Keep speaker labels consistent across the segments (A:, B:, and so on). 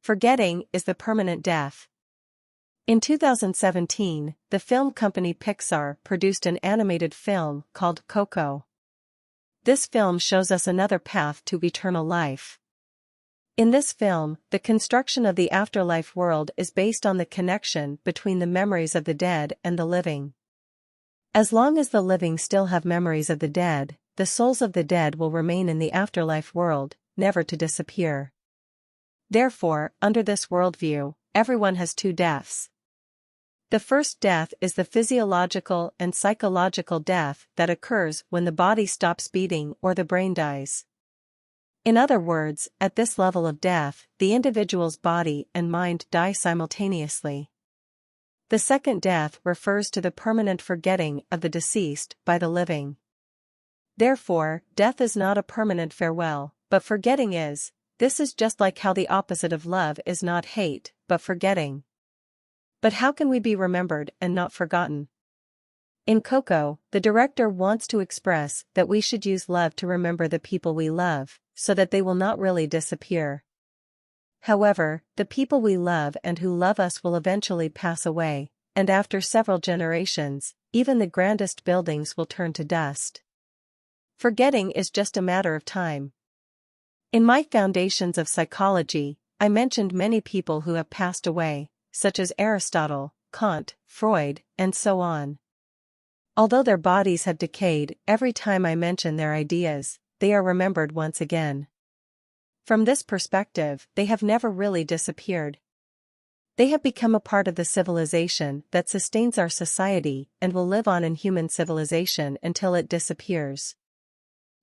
A: Forgetting is the permanent death. In 2017, the film company Pixar produced an animated film called Coco. This film shows us another path to eternal life. In this film, the construction of the afterlife world is based on the connection between the memories of the dead and the living. As long as the living still have memories of the dead, the souls of the dead will remain in the afterlife world, never to disappear. Therefore, under this worldview, everyone has two deaths. The first death is the physiological and psychological death that occurs when the body stops beating or the brain dies. In other words, at this level of death, the individual's body and mind die simultaneously. The second death refers to the permanent forgetting of the deceased by the living. Therefore, death is not a permanent farewell, but forgetting is. This is just like how the opposite of love is not hate, but forgetting. But how can we be remembered and not forgotten? In Coco, the director wants to express that we should use love to remember the people we love, so that they will not really disappear. However, the people we love and who love us will eventually pass away, and after several generations, even the grandest buildings will turn to dust. Forgetting is just a matter of time. In my Foundations of Psychology, I mentioned many people who have passed away, such as Aristotle, Kant, Freud, and so on. Although their bodies have decayed, every time I mention their ideas, they are remembered once again. From this perspective, they have never really disappeared. They have become a part of the civilization that sustains our society and will live on in human civilization until it disappears.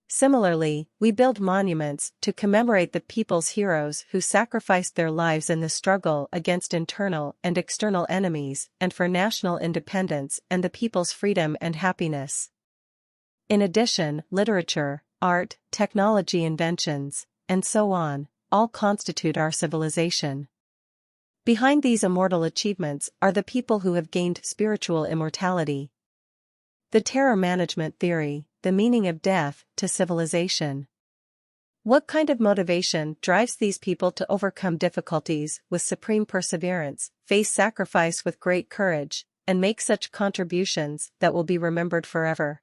A: Similarly, we build monuments to commemorate the people's heroes who sacrificed their lives in the struggle against internal and external enemies and for national independence and the people's freedom and happiness. In addition, literature, art, technology inventions, and so on, all constitute our civilization. Behind these immortal achievements are the people who have gained spiritual immortality. The terror management theory, the meaning of death to civilization. What kind of motivation drives these people to overcome difficulties with supreme perseverance, face sacrifice with great courage, and make such contributions that will be remembered forever?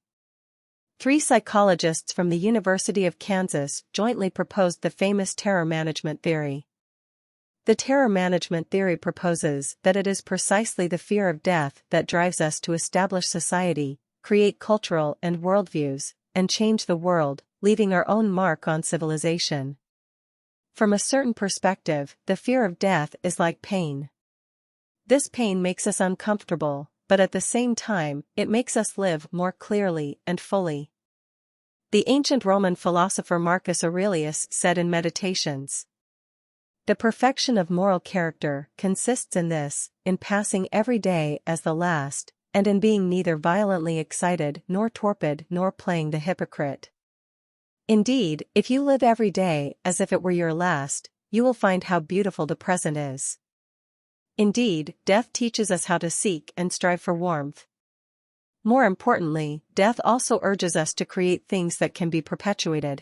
A: 3 psychologists from the University of Kansas jointly proposed the famous terror management theory. The terror management theory proposes that it is precisely the fear of death that drives us to establish society, create cultural and worldviews, and change the world, leaving our own mark on civilization. From a certain perspective, the fear of death is like pain. This pain makes us uncomfortable, but at the same time, it makes us live more clearly and fully. The ancient Roman philosopher Marcus Aurelius said in Meditations, "The perfection of moral character consists in this, in passing every day as the last, and in being neither violently excited nor torpid nor playing the hypocrite." Indeed, if you live every day as if it were your last, you will find how beautiful the present is. Indeed, death teaches us how to seek and strive for warmth. More importantly, death also urges us to create things that can be perpetuated.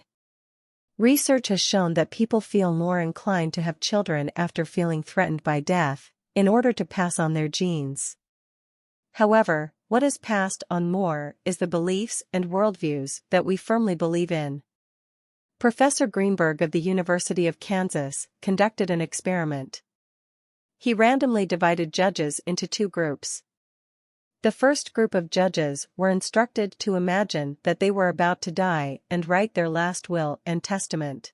A: Research has shown that people feel more inclined to have children after feeling threatened by death, in order to pass on their genes. However, what is passed on more is the beliefs and worldviews that we firmly believe in. Professor Greenberg of the University of Kansas conducted an experiment. He randomly divided judges into 2 groups. The first group of judges were instructed to imagine that they were about to die and write their last will and testament.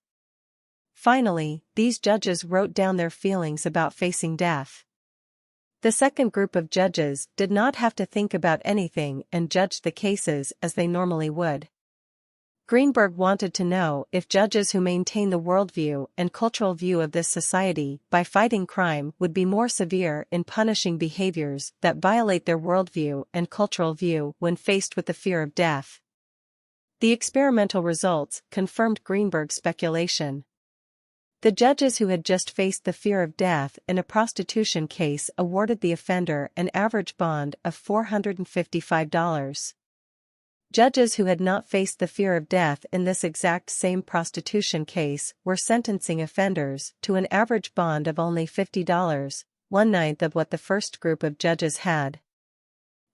A: Finally, these judges wrote down their feelings about facing death. The second group of judges did not have to think about anything and judged the cases as they normally would. Greenberg wanted to know if judges who maintain the worldview and cultural view of this society by fighting crime would be more severe in punishing behaviors that violate their worldview and cultural view when faced with the fear of death. The experimental results confirmed Greenberg's speculation. The judges who had just faced the fear of death in a prostitution case awarded the offender an average bond of $455. Judges who had not faced the fear of death in this exact same prostitution case were sentencing offenders to an average bond of only $50, one-ninth of what the first group of judges had.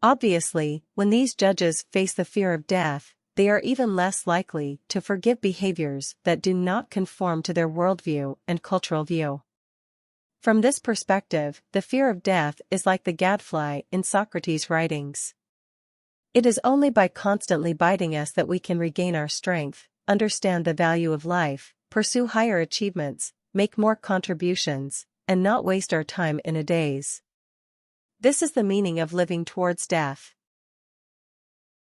A: Obviously, when these judges face the fear of death, they are even less likely to forgive behaviors that do not conform to their worldview and cultural view. From this perspective, the fear of death is like the gadfly in Socrates' writings. It is only by constantly biting us that we can regain our strength, understand the value of life, pursue higher achievements, make more contributions, and not waste our time in a daze. This is the meaning of living towards death.